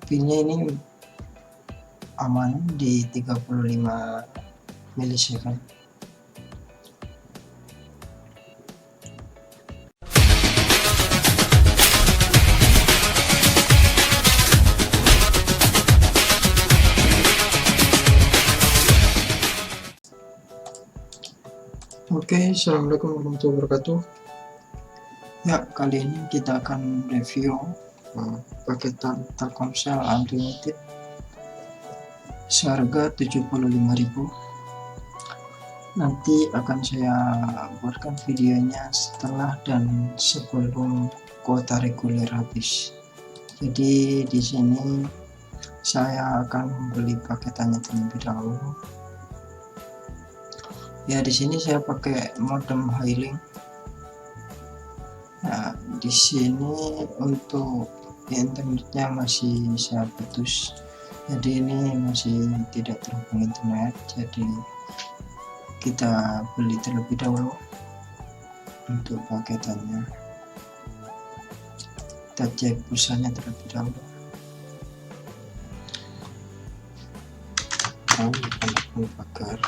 pinnya ini aman di 35 milisecond. Oke, assalamualaikum warahmatullahi wabarakatuh. Ya, kali ini kita akan review paketan Telkomsel Unlimited seharga 75.000. Nanti akan saya buatkan videonya setelah dan sebelum kuota reguler habis. Jadi di sini saya akan membeli paketannya terlebih dahulu. Ya, di sini saya pakai modem Highlink. Nah, di sini untuk internetnya masih saya putus, jadi ini masih tidak terhubung internet. Jadi kita beli terlebih dahulu untuk paketannya. Kita cek pulsanya terlebih dahulu. Pagar.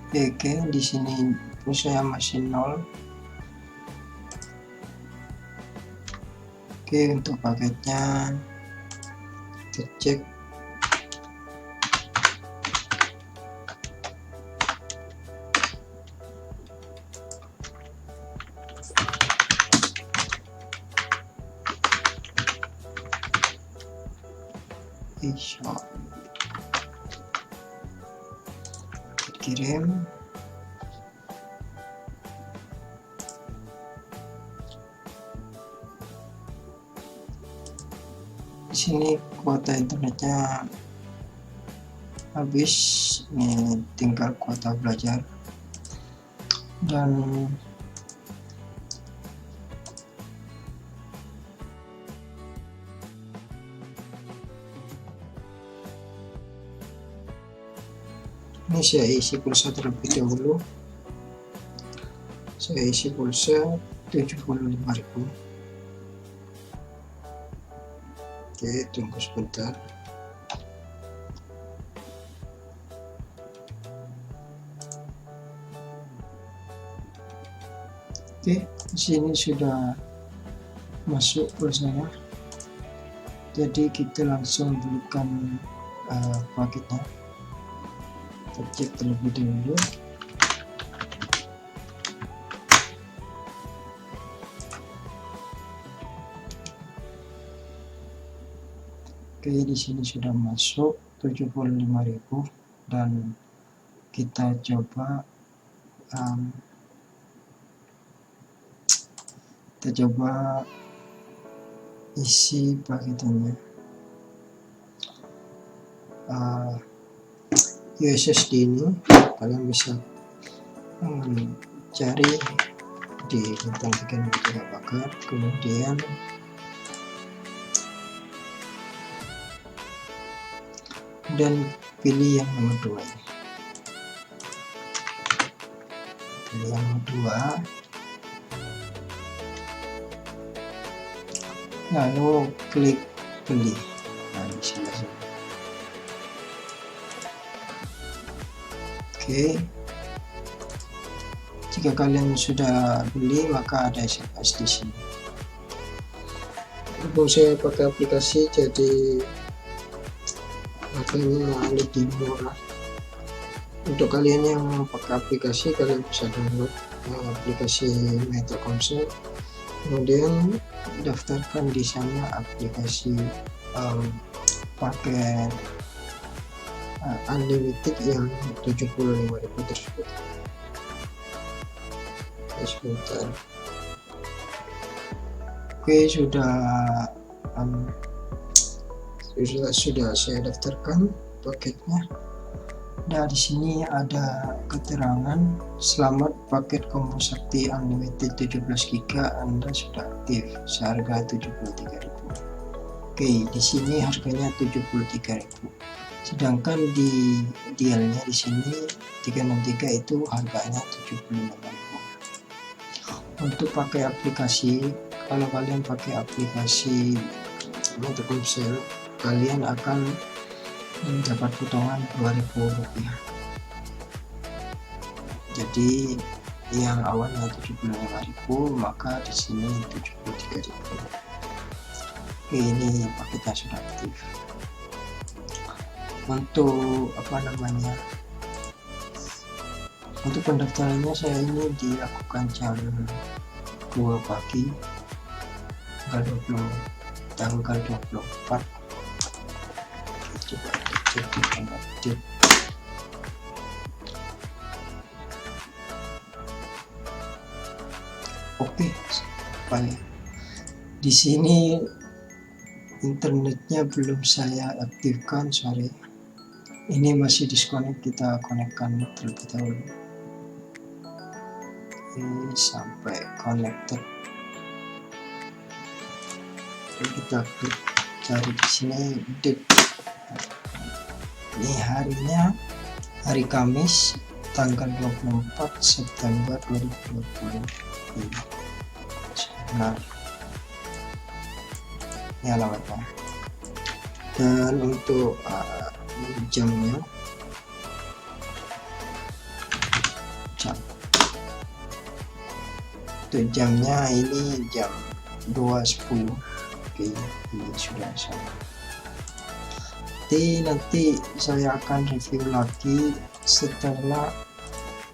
Oke, di sini pulsa masih 0. Oke, untuk paketnya kita cek. Kirim. Di sini kuota internetnya habis, ini tinggal kuota belajar. Dan ini saya isi pulsa terlebih dahulu. Saya isi pulsa 75.000. Oke, tunggu sebentar. Oke, di sini sudah masuk pulsanya. Jadi kita langsung belikan paketnya. Kita cek terlebih dahulu. Oke, di sini sudah masuk 75.000 dan kita coba isi paketannya. USSD ini kalian bisa cari di bintang 3 pagar, kemudian pilih yang nomor 2 ini. Pilih yang nomor 2, lalu klik beli. Nah, di sini. Oke, jika kalian sudah beli maka ada SMS di sini. Berhubung saya pakai aplikasi, jadi makanya lebih murah. Untuk kalian yang pakai aplikasi, kalian bisa download aplikasi Telkomsel, kemudian daftarkan di sana aplikasi paket unlimited yang 75.000 tersebut. Sebentar. Oke, sudah saya daftarkan paketnya. Nah, di sini ada keterangan, selamat paket Combo Sakti Unlimited 17 GB Anda sudah aktif seharga 73.000. Oke, di sini harganya 73.000. Sedangkan di idealnya di sini 363 itu harganya 75.000. Untuk pakai aplikasi, kalau kalian pakai aplikasi Telkomsel, kalian akan mendapat potongan Rp2.000. Jadi yang awalnya 75.000 maka di sini 73.000. Oke, ini paketnya sudah aktif. Untuk untuk pendaftarannya saya ini dilakukan jam 2 pagi tanggal 24. Coba cek di update. Oke, supaya di sini internetnya belum saya aktifkan, sorry. Ini masih disconnect, kita konekkan terlebih dahulu. Oke, sampai connected. Kita klik cari di sini date. Ini harinya hari Kamis tanggal 24 September 2020. Benar. Ini alamatnya. Dan untuk jamnya, untuk jamnya ini jam 2.10. Oke, ini sudah sama. Nanti saya akan review lagi setelah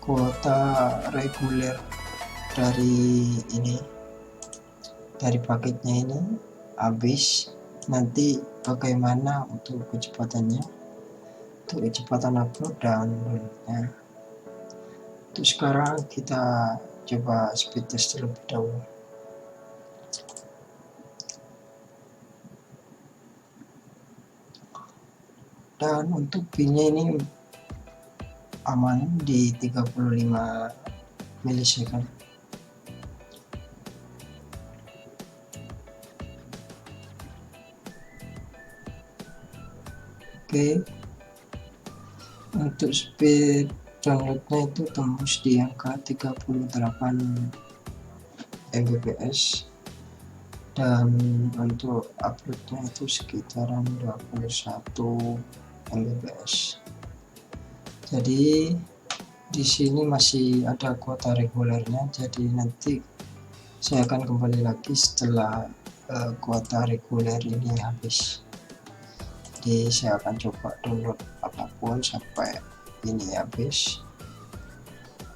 kuota reguler dari paketnya ini habis. Nanti bagaimana untuk kecepatannya, untuk kecepatan upload dan downloadnya. Untuk sekarang kita coba speed test terlebih dahulu. Dan untuk pin-nya ini aman di 35 milisecond. Oke, untuk speed downloadnya itu tembus di angka 38 Mbps, dan untuk uploadnya itu sekitaran 21 Mbps. Jadi di sini masih ada kuota regulernya, jadi nanti saya akan kembali lagi setelah kuota reguler ini habis. Jadi saya akan coba download apapun sampai ini habis,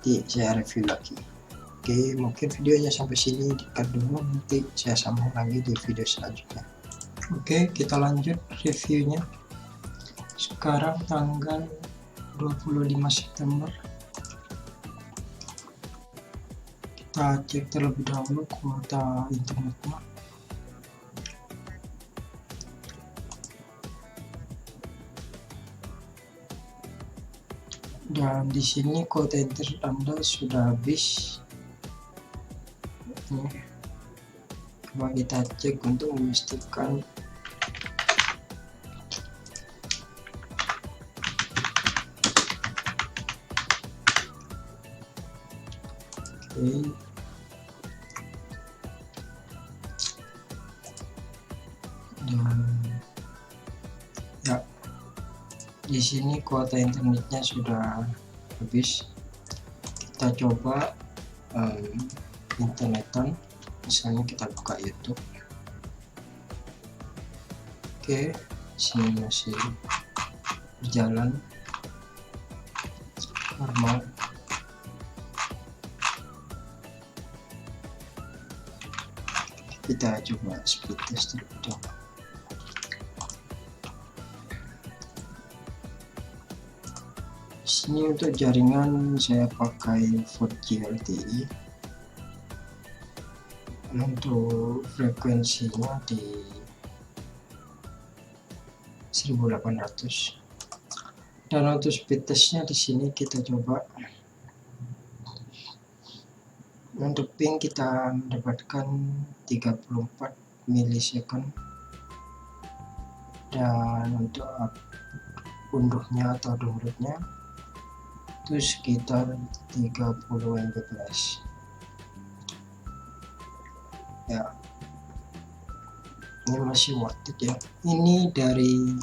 jadi saya review lagi. Oke, mungkin videonya sampai sini dikat dulu, nanti saya sambung lagi di video selanjutnya. Oke, kita lanjut reviewnya. Sekarang tanggal 25 September. Kita cek terlebih dahulu kuota internetnya. Dan di sini kuota internet Anda sudah habis. Coba kita cek untuk memastikan. Oke. Dan ya, di sini kuota internetnya sudah habis. Kita coba internetan, misalnya kita buka YouTube. Oke, sini masih berjalan normal. Kita coba speed test terlebih dahulu. Sini untuk jaringan saya pakai 4G LTE. Untuk frekuensinya di 1800. Dan untuk speed testnya di sini kita coba. Untuk ping kita mendapatkan 34 milisecond. Dan untuk unduhnya atau downloadnya itu sekitar 30 Mbps ya. Ini masih worth it ya. Ini dari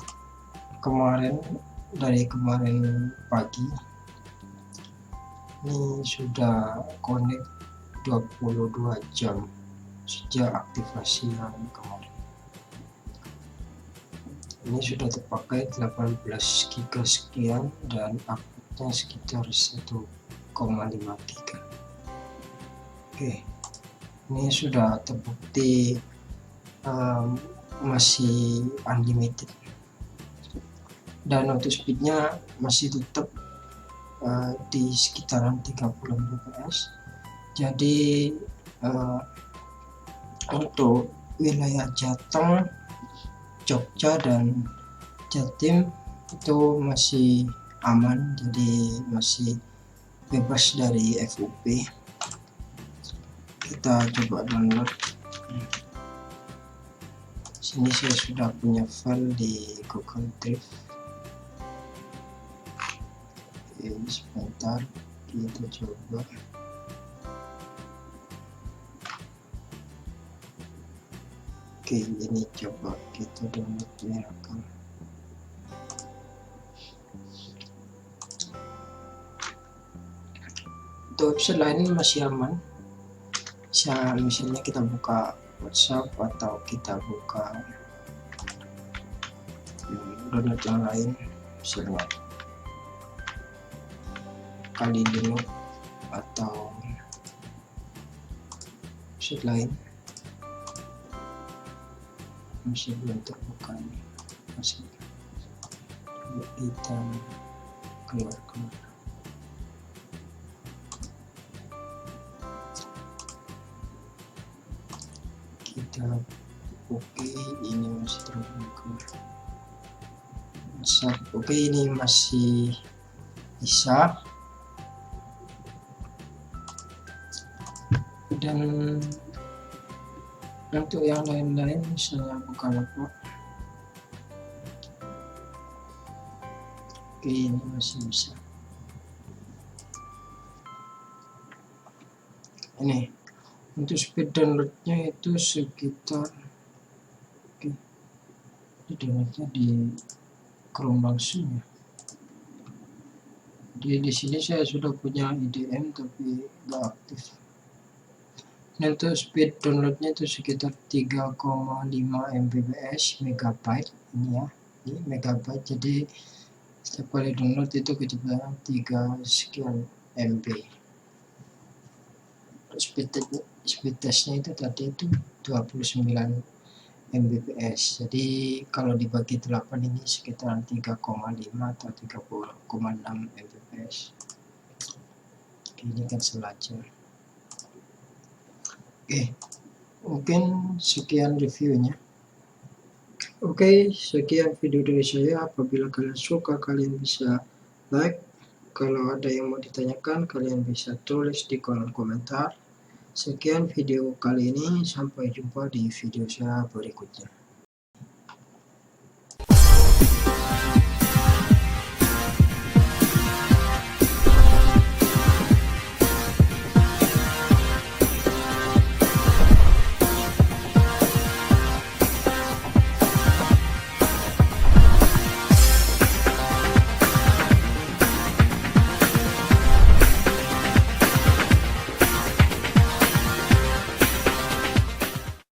kemarin pagi ini sudah connect 22 jam sejak aktivasi yang kemarin. Ini sudah terpakai 18 GB sekian dan uploadnya sekitar 1,5 GB. Oke, ini sudah terbukti masih unlimited dan untuk speednya masih tetap di sekitaran 30 Mbps. Jadi untuk wilayah Jateng, Jogja dan Jatim itu masih aman, jadi masih bebas dari FUP. Kita coba download. Sini saya sudah punya file di Google Drive. Oke, sebentar kita coba. Oke, ini coba kita download Miracle. Untuk website lain masih aman. Misalnya kita buka WhatsApp atau kita buka download yang lain, misalnya Kalidino atau website lain masih belum terbuka. Masih kita keluar. Kita oke, ini masih terbuka. Oke, ini masih bisa. Dan untuk yang lain-lain misalnya Bukalapak, oke, ini masih bisa. Ini untuk speed downloadnya itu sekitar, oke, ini downloadnya di Chrome langsung ya. Di sini saya sudah punya IDM tapi nggak aktif. Dan untuk speed downloadnya itu sekitar 3,5 Mbps megabyte ini ya, ini megabyte, jadi setiap kali download itu kecepatan 3 sekian MB. Speed testnya itu tadi itu 29 Mbps, jadi kalau dibagi 8 ini sekitar 3,5 atau 3,6 Mbps. Ini kan selajar. Oke, mungkin sekian reviewnya. Oke, sekian video dari saya. Apabila kalian suka, kalian bisa like. Kalau ada yang mau ditanyakan, kalian bisa tulis di kolom komentar. Sekian video kali ini, sampai jumpa di video saya berikutnya.